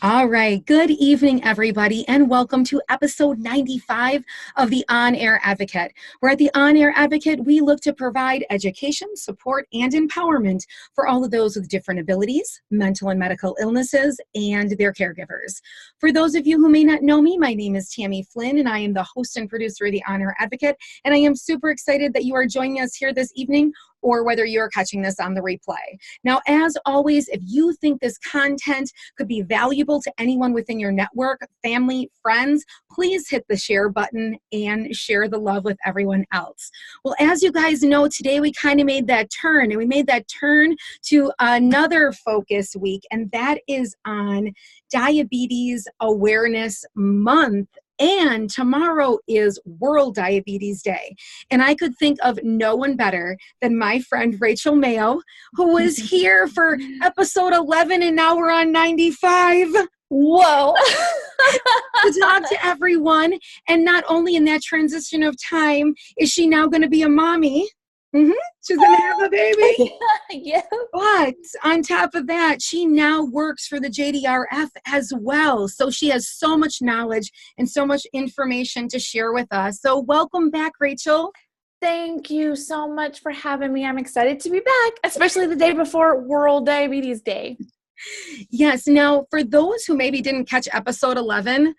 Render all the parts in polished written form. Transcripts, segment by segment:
All right. Good evening, everybody, and welcome to episode 95 of the On Air Advocate, where at the On Air Advocate, we look to provide education, support, and empowerment for all of those with different abilities, mental and medical illnesses, and their caregivers. For those of you who may not know me, my name is Tammy Flynn, and I am the host and producer of the On Air Advocate, and I am super excited that you are joining us here this evening, or whether you're catching this on the replay. Now, as always, if you think this content could be valuable to anyone within your network, family, friends, please hit the share button and share the love with everyone else. Well, as you guys know, today we kind of made that turn, and we made that turn to another focus week, and that is on Diabetes Awareness Month. And tomorrow is World Diabetes Day. And I could think of no one better than my friend Rachel Mayo, who was here for episode 11, and now we're on 95. Whoa. To talk to everyone. And not only in that transition of time is she now going to be a mommy. She's going to have a baby. Yeah. But on top of that, she now works for the JDRF as well. So she has so much knowledge and so much information to share with us. So welcome back, Rachel. Thank you so much for having me. I'm excited to be back, especially the day before World Diabetes Day. Yes. Now, for those who maybe didn't catch episode 11,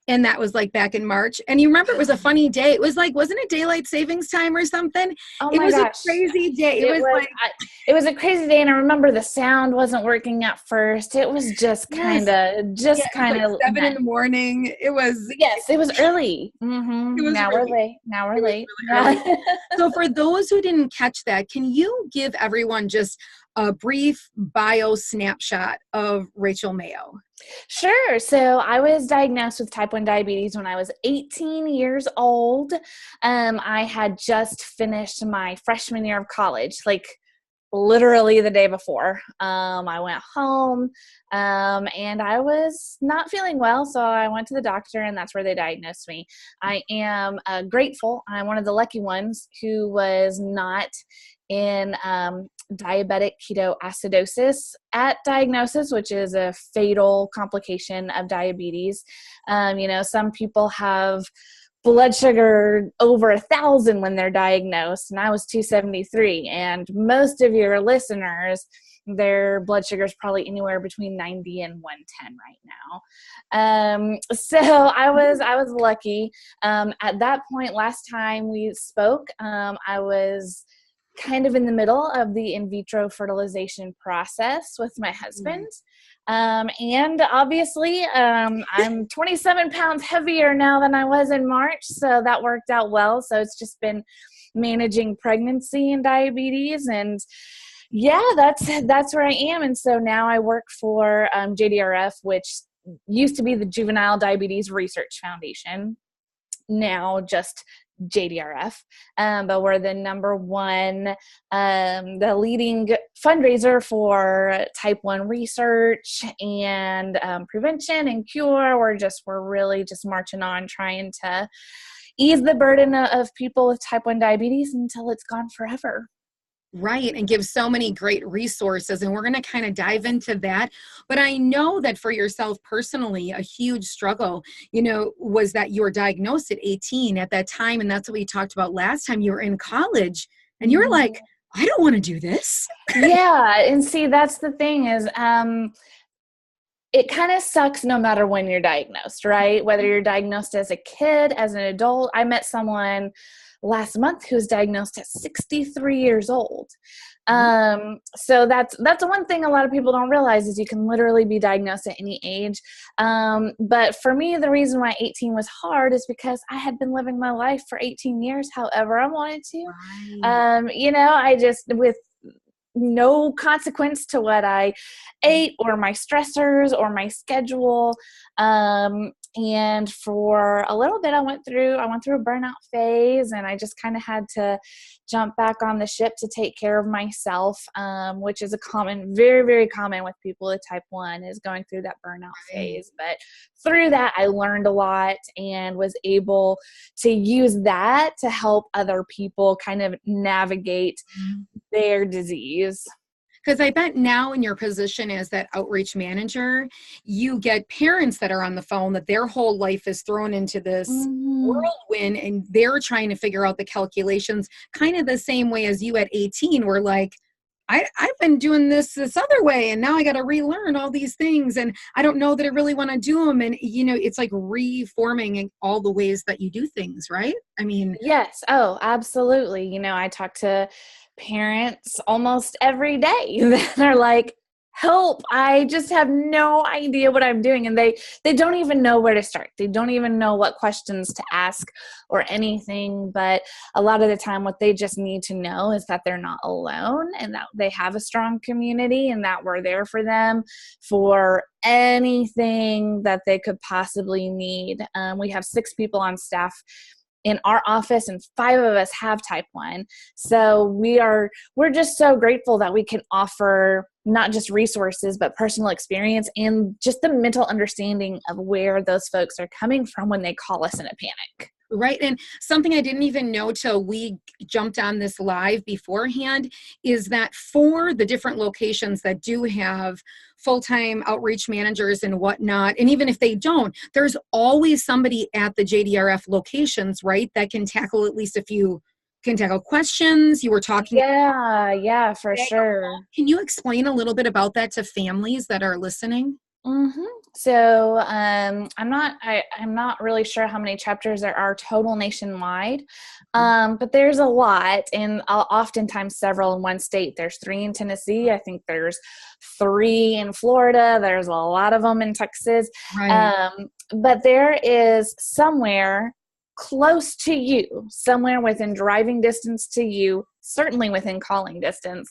and that was like back in March. And you remember it was a funny day. It was like, wasn't it daylight savings time or something? Oh it my was gosh. A crazy day. It was a crazy day. And I remember the sound wasn't working at first. It was just kind of, like 7 in the morning. It was early. It was now early. We're late. Really So for those who didn't catch that, can you give everyone just a brief bio snapshot of Rachel Mayo? Sure. So I was diagnosed with type 1 diabetes when I was 18 years old. I had just finished my freshman year of college, like literally the day before. I went home and I was not feeling well. So I went to the doctor, and that's where they diagnosed me. I am grateful. I'm one of the lucky ones who was not in diabetic ketoacidosis at diagnosis, which is a fatal complication of diabetes. Some people have blood sugar over 1,000 when they're diagnosed, and I was 273. And most of your listeners, their blood sugar is probably anywhere between 90 and 110 right now. So I was lucky. At that point, last time we spoke, I was kind of in the middle of the in vitro fertilization process with my husband. And obviously, I'm 27 pounds heavier now than I was in March. So that worked out well. So it's just been managing pregnancy and diabetes, and yeah, that's where I am. And so now I work for JDRF, which used to be the Juvenile Diabetes Research Foundation, now just JDRF, but we're the number one, the leading fundraiser for type 1 research and prevention and cure. We're really just marching on, trying to ease the burden of people with type 1 diabetes until it's gone forever. Right, and give so many great resources, and we're going to kind of dive into that. But I know that for yourself personally, a huge struggle, was that you were diagnosed at 18 at that time, and that's what we talked about last time. You were in college, and you were like, I don't want to do this. Yeah, and see, that's the thing is, it kind of sucks no matter when you're diagnosed, right? Whether you're diagnosed as a kid, as an adult. I met someone last month who was diagnosed at 63 years old. So that's one thing a lot of people don't realize is you can literally be diagnosed at any age. But for me, the reason why 18 was hard is because I had been living my life for 18 years however I wanted to. Right. I just, with no consequence to what I ate or my stressors or my schedule. And for a little bit, I went through a burnout phase, and I just kind of had to jump back on the ship to take care of myself, which is very, very common with people with type 1, is going through that burnout phase. But through that, I learned a lot and was able to use that to help other people kind of navigate their disease. Because I bet now in your position as that outreach manager, you get parents that are on the phone that their whole life is thrown into this Mhm. whirlwind and they're trying to figure out the calculations kind of the same way as you at 18 were like, I've been doing this other way and now I got to relearn all these things and I don't know that I really want to do them. And, it's like reforming in all the ways that you do things, right? I mean, Yes. Oh, absolutely. I talk to parents almost every day. They're like, help, I just have no idea what I'm doing. And they don't even know where to start. They don't even know what questions to ask or anything. But a lot of the time, what they just need to know is that they're not alone and that they have a strong community and that we're there for them for anything that they could possibly need. We have 6 people on staff in our office and 5 of us have type 1. So we're just so grateful that we can offer not just resources, but personal experience and just the mental understanding of where those folks are coming from when they call us in a panic. right. And something I didn't even know till we jumped on this live beforehand is that for the different locations that do have full-time outreach managers and whatnot, and even if they don't, there's always somebody at the JDRF locations, right, that can tackle at least a few, can tackle questions. You were talking. Yeah, for sure. Can you explain a little bit about that to families that are listening? Mm-hmm. So I'm not really sure how many chapters there are total nationwide, but there's a lot, and oftentimes several in one state. There's 3 in Tennessee. I think there's 3 in Florida. There's a lot of them in Texas. Right. But there is somewhere close to you, somewhere within driving distance to you, certainly within calling distance,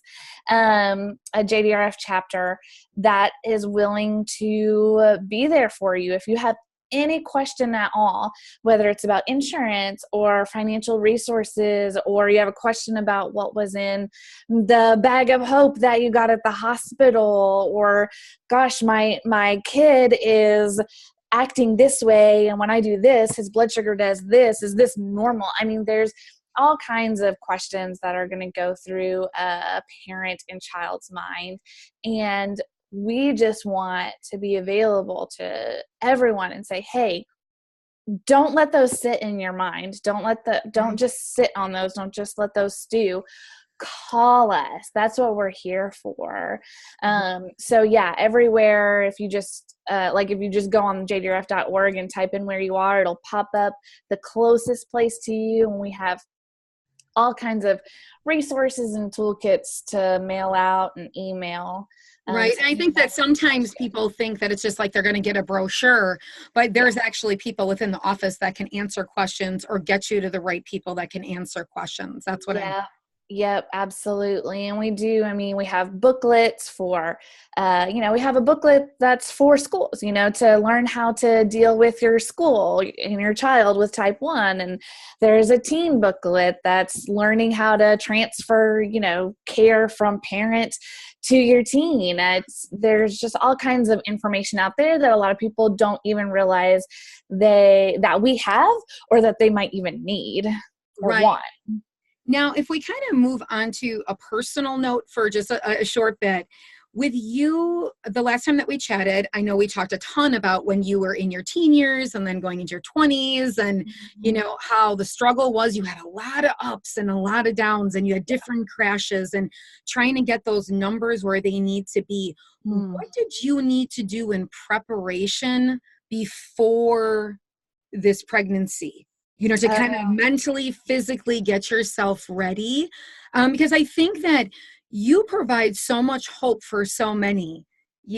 a JDRF chapter that is willing to be there for you. If you have any question at all, whether it's about insurance or financial resources, or you have a question about what was in the bag of hope that you got at the hospital, or gosh, my kid is acting this way, and when I do this, his blood sugar does this. Is this normal? I mean, there's all kinds of questions that are going to go through a parent and child's mind. And we just want to be available to everyone and say, hey, don't let those sit in your mind. Don't just sit on those. Don't just let those stew. Call us. That's what we're here for. So yeah, everywhere. If you just if you just go on jdrf.org and type in where you are, it'll pop up the closest place to you. And we have all kinds of resources and toolkits to mail out and email. Right. And I think that sometimes people think that it's just like they're going to get a brochure, but there's actually people within the office that can answer questions or get you to the right people that can answer questions. That's what I. Yep, absolutely. And we have booklets for, we have a booklet that's for schools, to learn how to deal with your school and your child with type 1. And there's a teen booklet that's learning how to transfer, care from parent to your teen. There's just all kinds of information out there that a lot of people don't even realize that we have, or that they might even need or want. Now, if we kind of move on to a personal note for just a short bit, with you, the last time that we chatted, I know we talked a ton about when you were in your teen years and then going into your 20s and, how the struggle was. You had a lot of ups and a lot of downs and you had different crashes and trying to get those numbers where they need to be. What did you need to do in preparation before this pregnancy? To kind of mentally, physically get yourself ready. Because I think that you provide so much hope for so many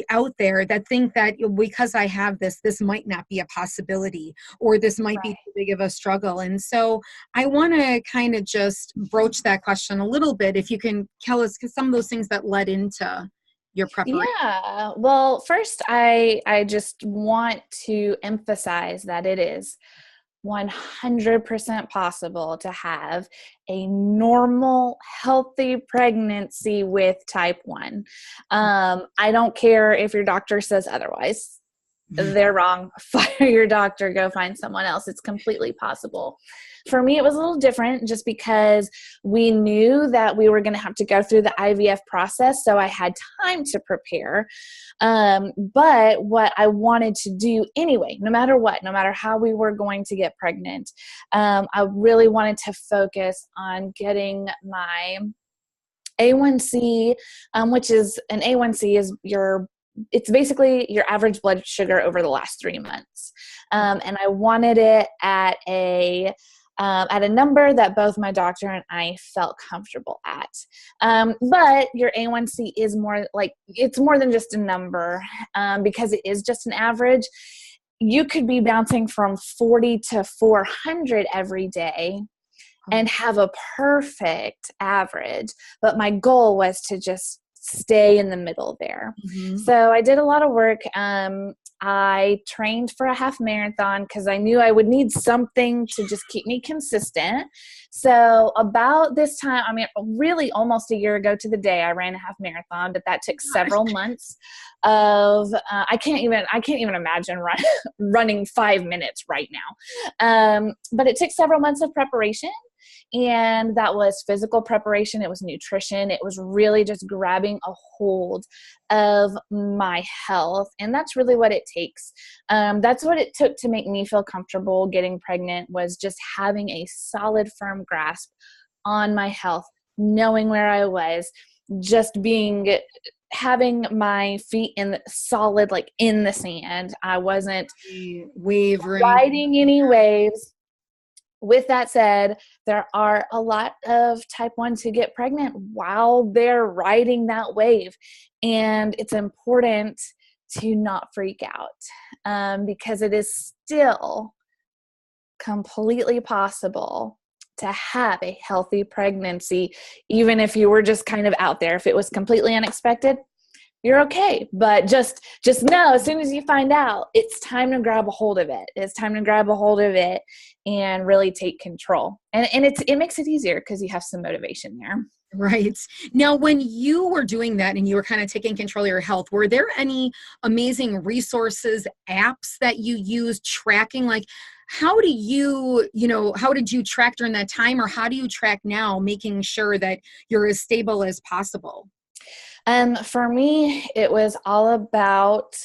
out there that think that because I have this might not be a possibility, or this might be too big of a struggle. And so I want to kind of just broach that question a little bit. If you can tell us some of those things that led into your preparation. Yeah. Well, first, I just want to emphasize that it is 100% possible to have a normal, healthy pregnancy with type 1. I don't care if your doctor says otherwise. they're wrong. Fire your doctor, go find someone else. It's completely possible. For me, it was a little different just because we knew that we were going to have to go through the IVF process. So I had time to prepare. But what I wanted to do anyway, no matter what, no matter how we were going to get pregnant, I really wanted to focus on getting my A1C, which is an A1C is it's basically your average blood sugar over the last 3 months. And I wanted it at a number that both my doctor and I felt comfortable at. But your A1C is it's more than just a number, because it is just an average. You could be bouncing from 40 to 400 every day and have a perfect average. But my goal was to just stay in the middle there. Mm-hmm. So I did a lot of work. I trained for a half marathon because I knew I would need something to just keep me consistent. So about this time, really almost a year ago to the day, I ran a half marathon, but that took several months of, I can't even imagine running 5 minutes right now. But it took several months of preparation. And that was physical preparation. It was nutrition. It was really just grabbing a hold of my health. And that's really what it takes. That's what it took to make me feel comfortable getting pregnant, was just having a solid, firm grasp on my health, knowing where I was, just having my feet solid, like in the sand. I wasn't wavering, riding any waves. With that said, there are a lot of type 1s who get pregnant while they're riding that wave. And it's important to not freak out, because it is still completely possible to have a healthy pregnancy, even if you were just kind of out there. If it was completely unexpected, you're okay. But just know, as soon as you find out, it's time to grab a hold of it. It's time to grab a hold of it and really take control. And it makes it easier because you have some motivation there. Right. Now, when you were doing that and you were kind of taking control of your health, were there any amazing resources, apps that you used tracking? Like, how did you track during that time, or how do you track now, making sure that you're as stable as possible? For me, it was all about,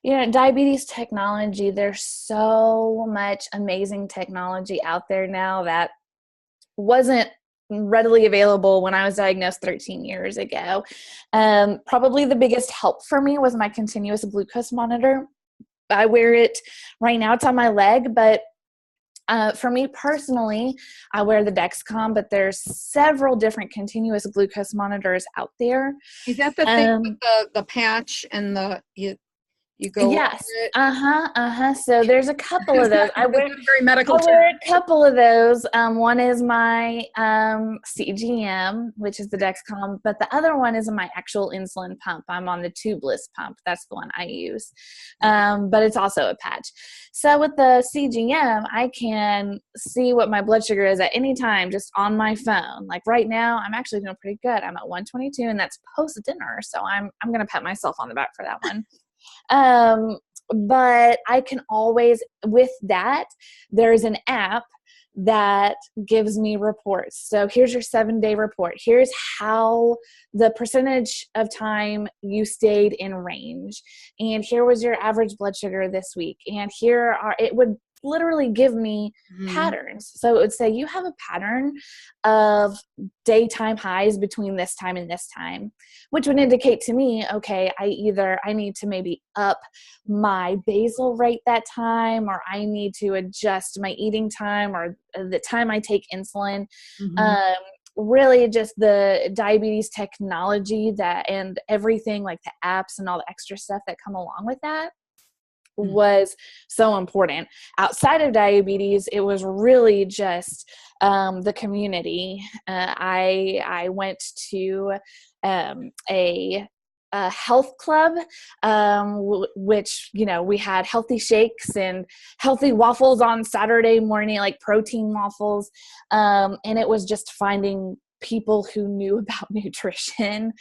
diabetes technology. There's so much amazing technology out there now that wasn't readily available when I was diagnosed 13 years ago. Probably the biggest help for me was my continuous glucose monitor. I wear it right now. It's on my leg, but for me personally, I wear the Dexcom, but there's several different continuous glucose monitors out there. Is that the thing with the patch and you go? Yes. So there's a couple of those. I wear very medical. I wear a couple of those. One is my CGM, which is the Dexcom, but the other one is my actual insulin pump. I'm on the tubeless pump. That's the one I use. But it's also a patch. So with the CGM, I can see what my blood sugar is at any time just on my phone. Like right now, I'm actually doing pretty good. I'm at 122, and that's post dinner. So I'm going to pat myself on the back for that one. But I can always, with that, there's an app that gives me reports. So here's your 7-day report. Here's how the percentage of time you stayed in range. And here was your average blood sugar this week. And it would literally give me patterns. So it would say you have a pattern of daytime highs between this time and this time, which would indicate to me, okay, I need to maybe up my basal rate that time, or I need to adjust my eating time or the time I take insulin. Really just the diabetes technology and everything, like the apps and all the extra stuff that come along with that, was so important. Outside of diabetes, it was really just the community. I went to a health club, which, we had healthy shakes and healthy waffles on Saturday morning, like protein waffles. And it was just finding people who knew about nutrition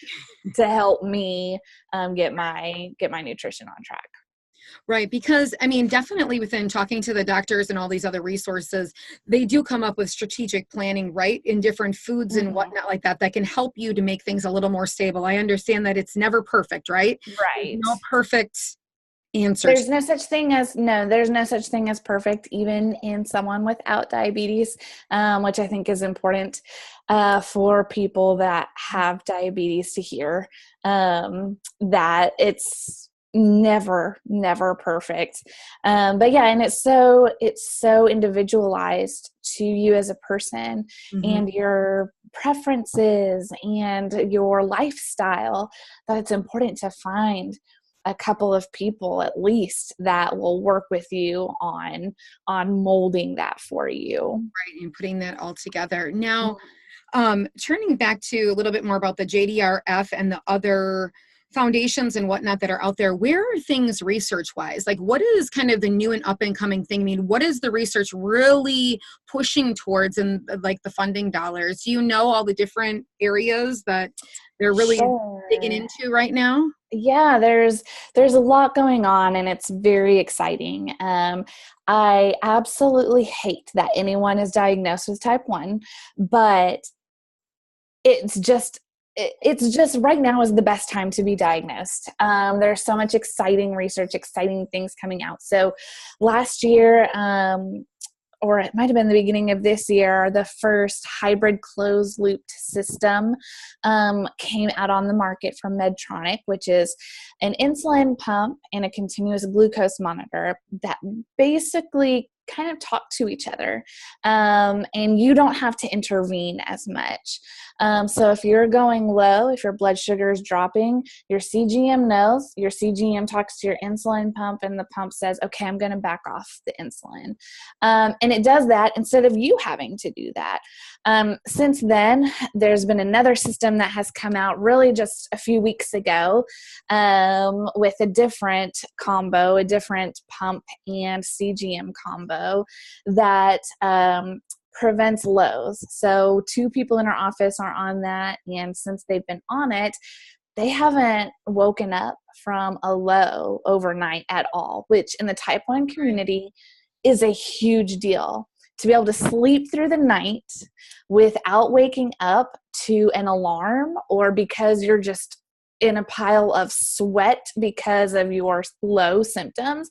to help me get my nutrition on track. Right. Because, I mean, definitely within talking to the doctors and all these other resources, they do come up with strategic planning, right, in different foods and Mhm. whatnot like that, that can help you to make things a little more stable. I understand that it's never perfect, right? There's Right. no perfect answers. There's no such thing as perfect, even in someone without diabetes, which I think is important for people that have diabetes to hear, that it's never perfect. But yeah, and it's so individualized to you as a person Mhm. and your preferences and your lifestyle, that it's important to find a couple of people at least that will work with you on molding that for you. Right. And putting that all together. Now, turning back to a little bit more about the JDRF and the other foundations and whatnot that are out there, where are things research wise? Like, what is kind of the new and up and coming thing? I mean, what is the research really pushing towards and like the funding dollars? Do you know all the different areas that they're really digging Sure. into right now? Yeah, there's a lot going on and it's very exciting. I absolutely hate that anyone is diagnosed with type 1, but it's just it's just right now is the best time to be diagnosed. There's so much exciting research, exciting things coming out. So last year, or it might have been the beginning of this year, the first hybrid closed looped system came out on the market from Medtronic, which is an insulin pump and a continuous glucose monitor that basically kind of talk to each other, and you don't have to intervene as much. So if you're going low, if your blood sugar is dropping, your CGM knows, your CGM talks to your insulin pump and the pump says, okay, I'm going to back off the insulin. And it does that instead of you having to do that. Since then, there's been another system that has come out really just a few weeks ago, with a different combo, a different pump and CGM combo that prevents lows. So 2 people in our office are on that, and since they've been on it, they haven't woken up from a low overnight at all, which in the type 1 community is a huge deal. To be able to sleep through the night without waking up to an alarm or because you're just in a pile of sweat because of your low symptoms,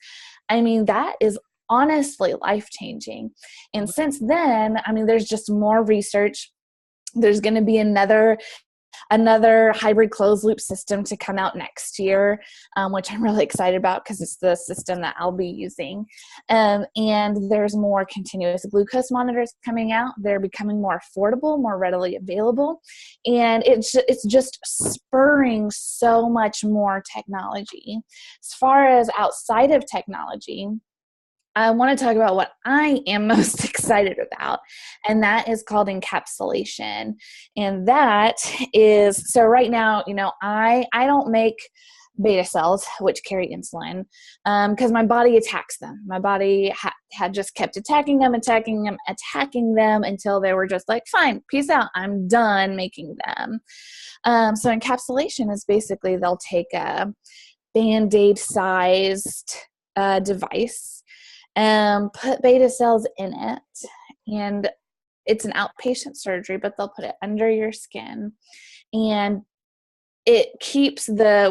I mean, that is honestly life-changing. And since then, I mean, there's just more research. There's going to be another hybrid closed loop system to come out next year, which I'm really excited about because it's the system that I'll be using. And there's more continuous glucose monitors coming out. They're becoming more affordable, more readily available. And it's just spurring so much more technology. As far as outside of technology, I want to talk about what I am most excited about, and that is called encapsulation. And that is, so right now, I don't make beta cells, which carry insulin, because my body attacks them. My body had just kept attacking them until they were just like, fine, peace out, I'm done making them. So encapsulation is basically they'll take a Band-Aid sized device, put beta cells in it, and it's an outpatient surgery, but they'll put it under your skin, and it keeps the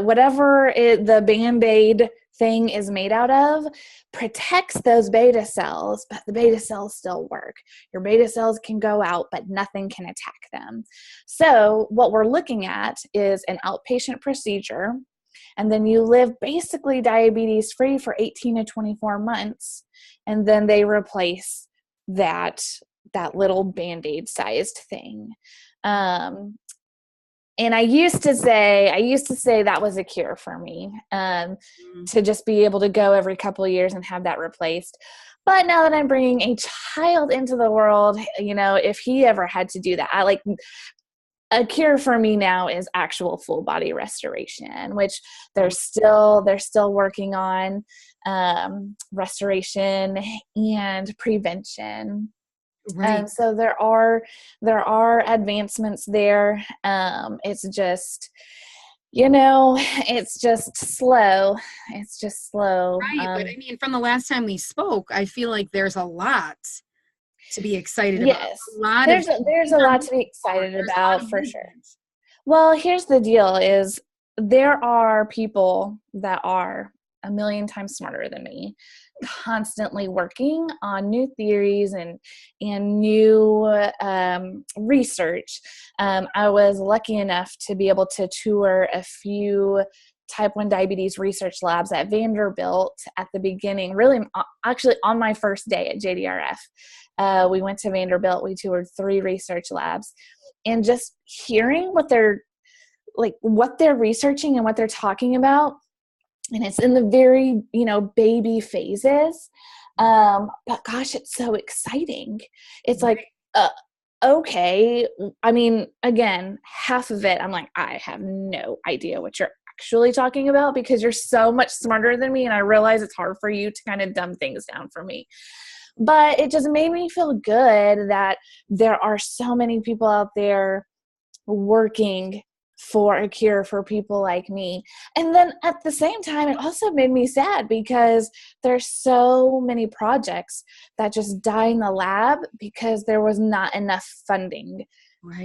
Band-Aid thing is made out of, protects those beta cells, but the beta cells still work. Your beta cells can go out, but nothing can attack them. So what we're looking at is an outpatient procedure, and then you live basically diabetes free for 18 to 24 months, and then they replace that little Band-Aid sized thing. And I used to say that was a cure for me, to just be able to go every couple of years and have that replaced. But now that I'm bringing a child into the world, if he ever had to do that, a cure for me now is actual full body restoration, which they're still working on, restoration and prevention. Right. So there are advancements there. It's just, It's just slow. It's just slow. Right. But I mean, from the last time we spoke, I feel like there's a lot to be excited about. Yes, A lot of there's things a are lot moving to be forward. excited There's a lot about of for sure. movement. Well, here's the deal is there are people that are a million times smarter than me, constantly working on new theories and new research. I was lucky enough to be able to tour a few type 1 diabetes research labs at Vanderbilt at the beginning, really actually on my first day at JDRF. We went to Vanderbilt, we toured 3 research labs, and just hearing what they're researching and what they're talking about, and it's in the very, baby phases. But gosh, it's so exciting. It's like, okay. I mean, again, half of it, I'm like, I have no idea what you're actually talking about because you're so much smarter than me. And I realize it's hard for you to kind of dumb things down for me. But it just made me feel good that there are so many people out there working for a cure for people like me. And then at the same time, it also made me sad because there's so many projects that just die in the lab because there was not enough funding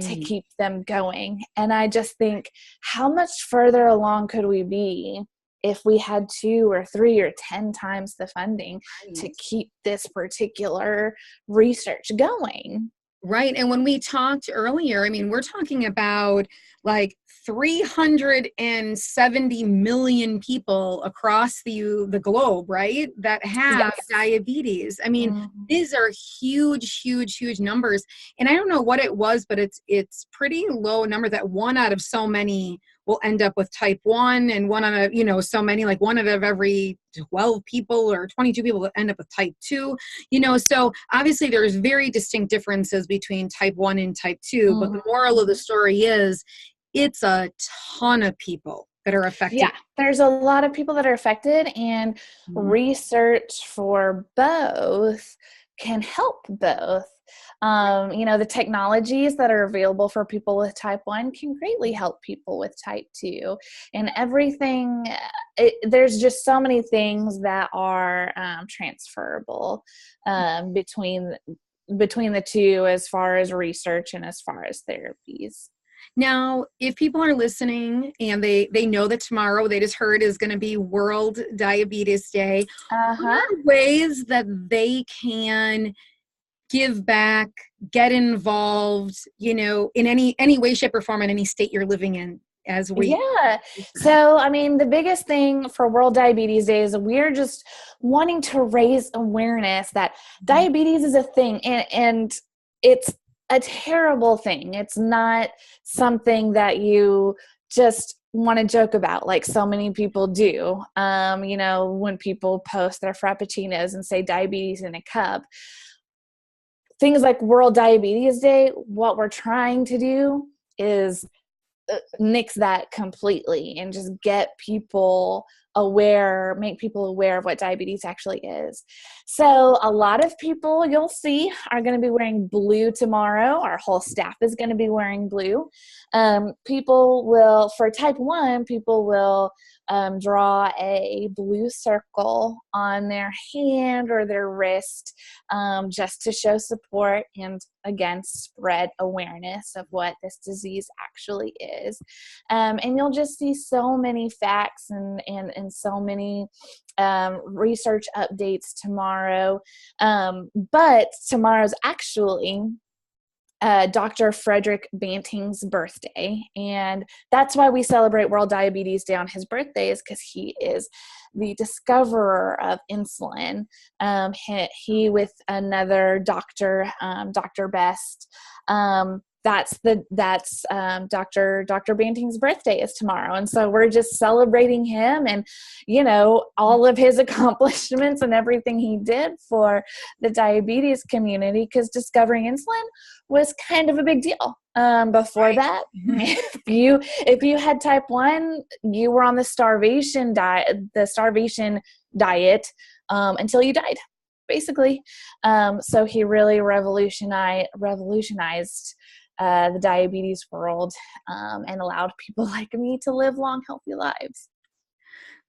to keep them going. And I just think, how much further along could we be if we had 2 or 3 or 10 times the funding to keep this particular research going? Right. And when we talked earlier, I mean, we're talking about like 370 million people across the globe, right, that have diabetes. I mean, these are huge, huge, huge numbers. And I don't know what it was, but it's pretty low number that 1 out of so many will end up with type 1, and 1 out of, so many, like 1 out of every 12 people or 22 people that end up with type 2, so obviously there's very distinct differences between type 1 and type 2, but the moral of the story is it's a ton of people that are affected. Yeah, there's a lot of people that are affected, and research for both can help both. The technologies that are available for people with type 1 can greatly help people with type 2, and everything. There's just so many things that are transferable between the two as far as research and as far as therapies. Now, if people are listening and they know that tomorrow, they just heard, is going to be World Diabetes Day, what are ways that they can give back, get involved, in any way, shape, or form in any state you're living in as we? Yeah. So, I mean, the biggest thing for World Diabetes Day is we're just wanting to raise awareness that diabetes is a thing, and it's a terrible thing. It's not something that you just want to joke about like so many people do. When people post their frappuccinos and say diabetes in a cup, things like World Diabetes Day, what we're trying to do is nix that completely and just get people aware, make people aware of what diabetes actually is. So a lot of people you'll see are going to be wearing blue tomorrow. Our whole staff is going to be wearing blue. People will, for type 1, people will draw a blue circle on their hand or their wrist just to show support and, again, spread awareness of what this disease actually is. And you'll just see so many facts and so many research updates tomorrow. But tomorrow's actually Dr. Frederick Banting's birthday, and that's why we celebrate World Diabetes Day on his birthday, is because he is the discoverer of insulin. He with another doctor, Dr. Best. That's Dr. Banting's birthday is tomorrow. And so we're just celebrating him and, all of his accomplishments and everything he did for the diabetes community, because discovering insulin was kind of a big deal. Before that, if you had type 1, you were on the starvation diet until you died, basically. So he really revolutionized the diabetes world, and allowed people like me to live long, healthy lives.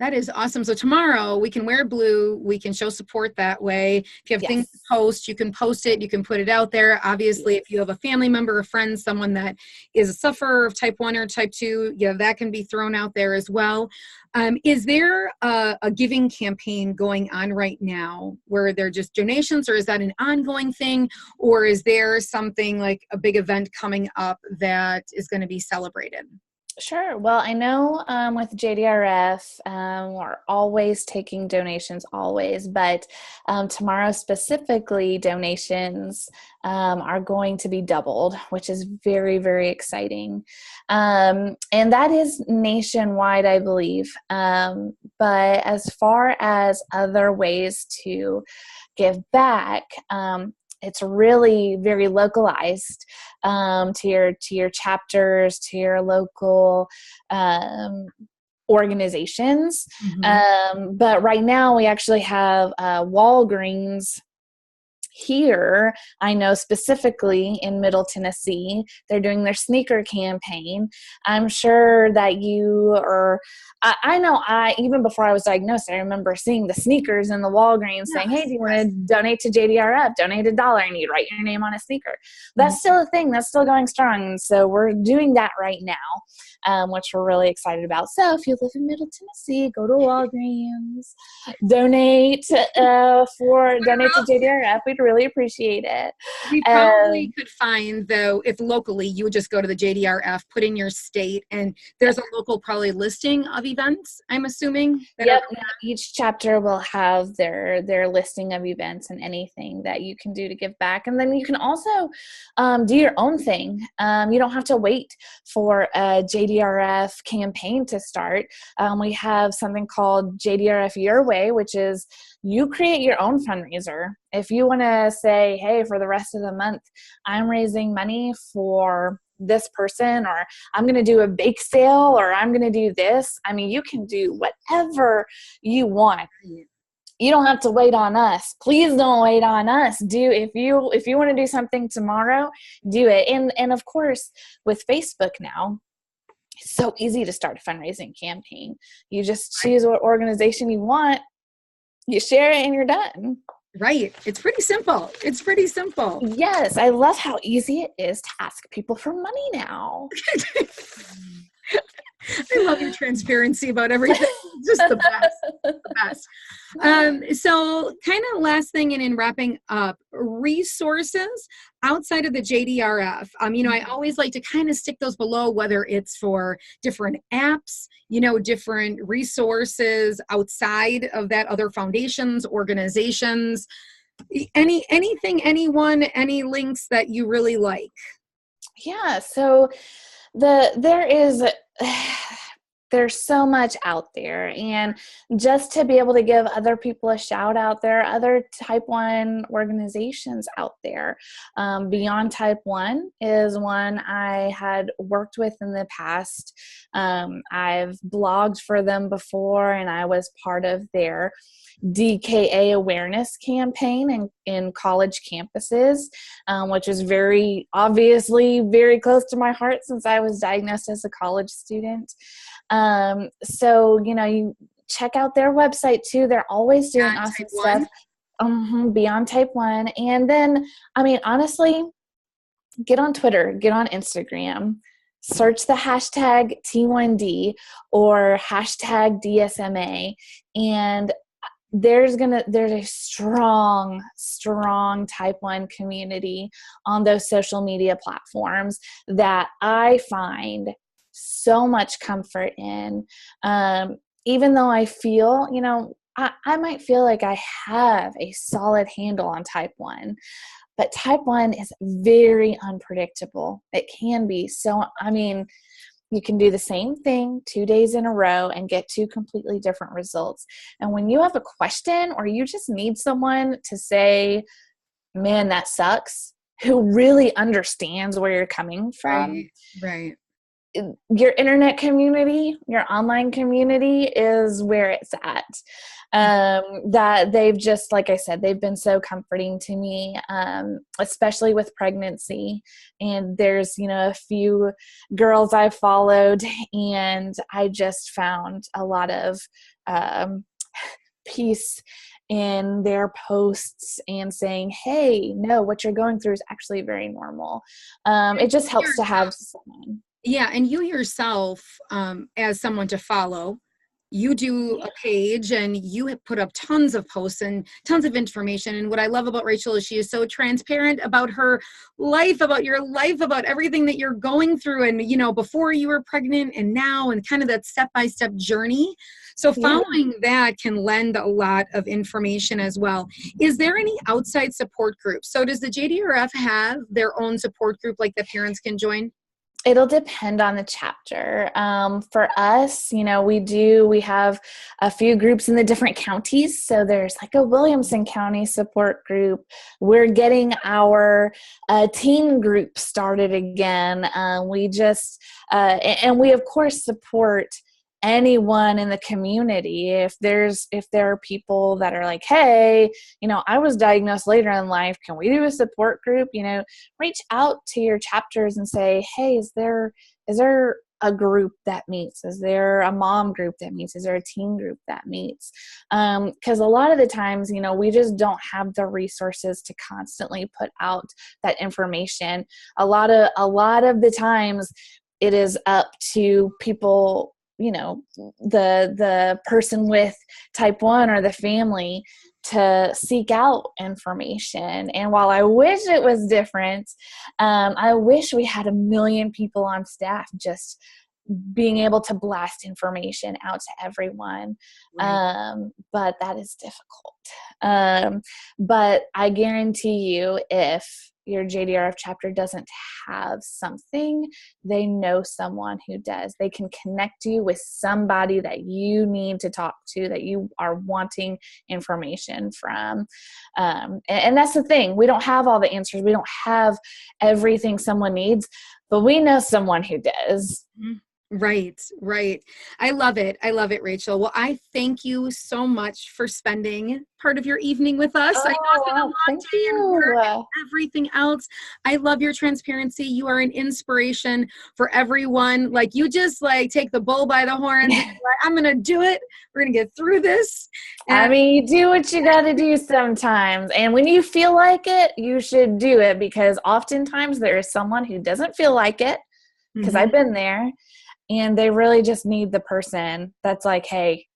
That is awesome. So tomorrow we can wear blue. We can show support that way. If you have things to post, you can post it. You can put it out there. Obviously, if you have a family member, a friend, someone that is a sufferer of type 1 or type 2, that can be thrown out there as well. Is there a giving campaign going on right now where they're just donations, or is that an ongoing thing? Or is there something like a big event coming up that is going to be celebrated? Sure. Well, I know with JDRF, we're always taking donations, always, but tomorrow specifically, donations are going to be doubled, which is very, very exciting. And that is nationwide, I believe. But as far as other ways to give back, it's really very localized to your chapters, to your local organizations. Mm-hmm. But right now we actually have Walgreens here. I know specifically in Middle Tennessee, they're doing their sneaker campaign. I'm sure that you are, I know even before I was diagnosed, I remember seeing the sneakers in the Walgreens saying, hey, do you want to donate to JDRF? Donate $1 and you write your name on a sneaker. That's still a thing. That's still going strong. And so we're doing that right now, which we're really excited about. So if you live in Middle Tennessee, go to Walgreens, donate to JDRF. We'd really appreciate it. We probably could find, though, if locally, you would just go to the JDRF, put in your state, and there's a local probably listing of events, I'm assuming. Yep. Each chapter will have their listing of events and anything that you can do to give back. And then you can also do your own thing. You don't have to wait for a JDRF campaign to start. We have something called JDRF Your Way, which is you create your own fundraiser. If you want to say, hey, for the rest of the month, I'm raising money for this person, or I'm going to do a bake sale, or I'm going to do this. I mean, you can do whatever you want. You don't have to wait on us. Please don't wait on us. If you want to do something tomorrow, do it. And of course, with Facebook now, it's so easy to start a fundraising campaign. You just choose what organization you want, you share it, and you're done. Right. It's pretty simple. Yes. I love how easy it is to ask people for money now. I love your transparency about everything. Just the best. So kind of last thing, and in wrapping up, resources outside of the JDRF. I always like to kind of stick those below, whether it's for different apps, different resources outside of that, other foundations, organizations, anything, anyone, any links that you really like. Yeah. So there's so much out there, and just to be able to give other people a shout out, there are other type 1 organizations out there. Beyond Type 1 is one I had worked with in the past. I've blogged for them before, and I was part of their DKA awareness campaign in college campuses, which is very obviously very close to my heart since I was diagnosed as a college student. So, you check out their website too. They're always doing awesome stuff. Beyond Type 1. And then, honestly, get on Twitter, get on Instagram, search the hashtag T1D or hashtag DSMA, and there's a strong Type 1 community on those social media platforms that I find so much comfort in. Even though I feel, I might feel like I have a solid handle on Type 1, but Type 1 is very unpredictable. It can be. So, you can do the same thing 2 days in a row and get 2 completely different results. And when you have a question, or you just need someone to say, man, that sucks, who really understands where you're coming from. Right. your internet community, your online community is where it's at. That they've just, like I said, they've been so comforting to me, especially with pregnancy. And there's, a few girls I followed, and I just found a lot of peace in their posts and saying, hey, no, what you're going through is actually very normal. It just helps to have someone. Yeah, and you yourself, as someone to follow, you do a page and you have put up tons of posts and tons of information. And what I love about Rachel is she is so transparent about her life, about your life, about everything that you're going through, and, before you were pregnant and now, and kind of that step-by-step journey. So following that can lend a lot of information as well. Is there any outside support groups? So does the JDRF have their own support group like that parents can join? It'll depend on the chapter. For us, we have a few groups in the different counties. So there's like a Williamson County support group. We're getting our teen group started again. We just, and we of course support anyone in the community. If there are people that are like, hey, I was diagnosed later in life, can we do a support group? Reach out to your chapters and say, hey, is there a group that meets? Is there a mom group that meets? Is there a teen group that meets? Because a lot of the times, we just don't have the resources to constantly put out that information. A lot of the times it is up to people, the person with type 1 or the family to seek out information. And while I wish it was different, I wish we had 1 million people on staff just being able to blast information out to everyone. Right. But that is difficult. But I guarantee you, if your JDRF chapter doesn't have something, they know someone who does. They can connect you with somebody that you need to talk to, that you are wanting information from. And that's the thing. We don't have all the answers. We don't have everything someone needs, but we know someone who does. Right. I love it, Rachel. Well, I thank you so much for spending part of your evening with us. I know it's been a long day and work and everything else. I love your transparency. You are an inspiration for everyone. Like, you just take the bull by the horns. And I'm going to do it. We're going to get through this. And you do what you got to do sometimes. And when you feel like it, you should do it, because oftentimes there is someone who doesn't feel like it, because I've been there. And they really just need the person that's like, hey,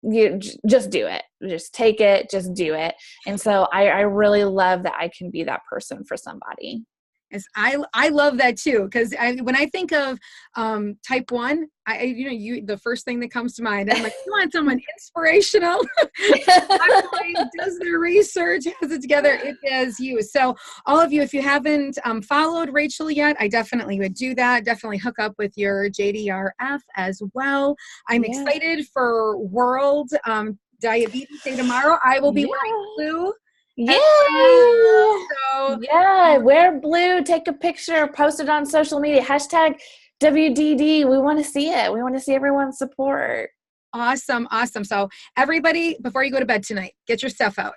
you just do it. Just take it. Just do it. And so I really love that I can be that person for somebody. Yes, I love that too, because when I think of type 1, the first thing that comes to mind, I'm like, you want someone inspirational, does their research, has it together. It is you. So all of you, if you haven't followed Rachel yet, I definitely would do that. Definitely hook up with your JDRF as well. I'm excited for World Diabetes Day tomorrow. I will be wearing blue. Wear blue, take a picture, post it on social media, #WDD. We want to see it. We want to see everyone's support. Awesome. So everybody, before you go to bed tonight, get your stuff out.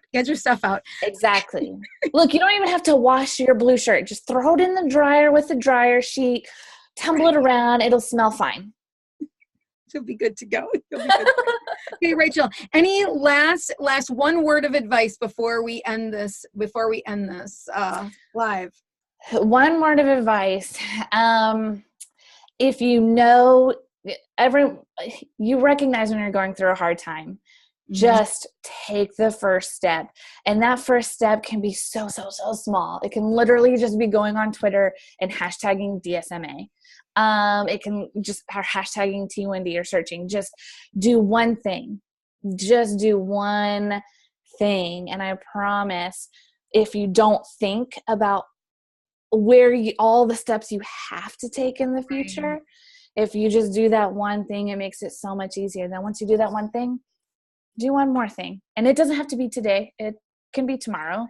Exactly. Look, you don't even have to wash your blue shirt. Just throw it in the dryer with the dryer sheet, tumble it around. It'll smell fine. You'll be good to go. Okay, Rachel, any last one word of advice before we end this live? One word of advice. If you recognize when you're going through a hard time, just take the first step. And that first step can be so small. It can literally just be going on Twitter and hashtagging DSMA. It can just hashtagging T1D or searching. Just do one thing. And I promise, if you don't think about all the steps you have to take in the future, if you just do that one thing, it makes it so much easier. Then once you do that one thing, do one more thing. And it doesn't have to be today. can be tomorrow.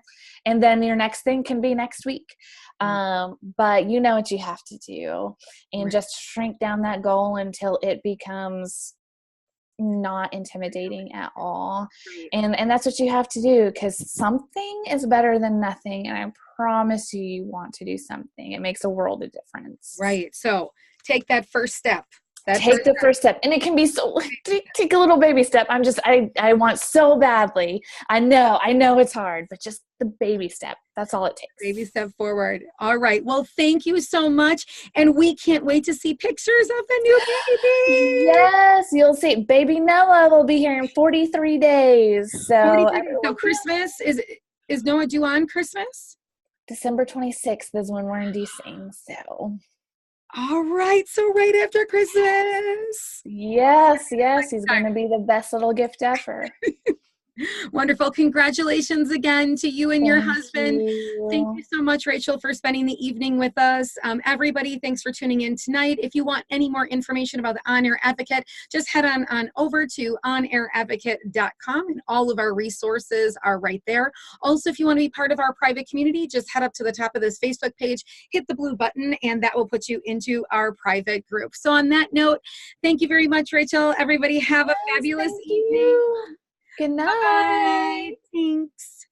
And then your next thing can be next week. But you know what you have to do, and just shrink down that goal until it becomes not intimidating at all. And that's what you have to do, because something is better than nothing. And I promise you, you want to do something. It makes a world of difference. Right. So take that first step. Take the first step. And it can be so, take a little baby step. I want so badly. I know it's hard, but just the baby step. That's all it takes. Baby step forward. All right. Well, thank you so much. And we can't wait to see pictures of the new baby. Yes, you'll see. Baby Noah will be here in 43 days. So Christmas, is Noah due on Christmas? December 26th is when we're inducing. So. All right. So right after Christmas. Yes. He's going to be the best little gift ever. Wonderful. Congratulations again to you and your husband. Thank you so much, Rachel, for spending the evening with us. Everybody, thanks for tuning in tonight. If you want any more information about the On Air Advocate, just head on over to onairadvocate.com, and all of our resources are right there. Also, if you want to be part of our private community, just head up to the top of this Facebook page, hit the blue button, and that will put you into our private group. So on that note, thank you very much, Rachel. Everybody have a fabulous evening. Good night. Bye. Thanks.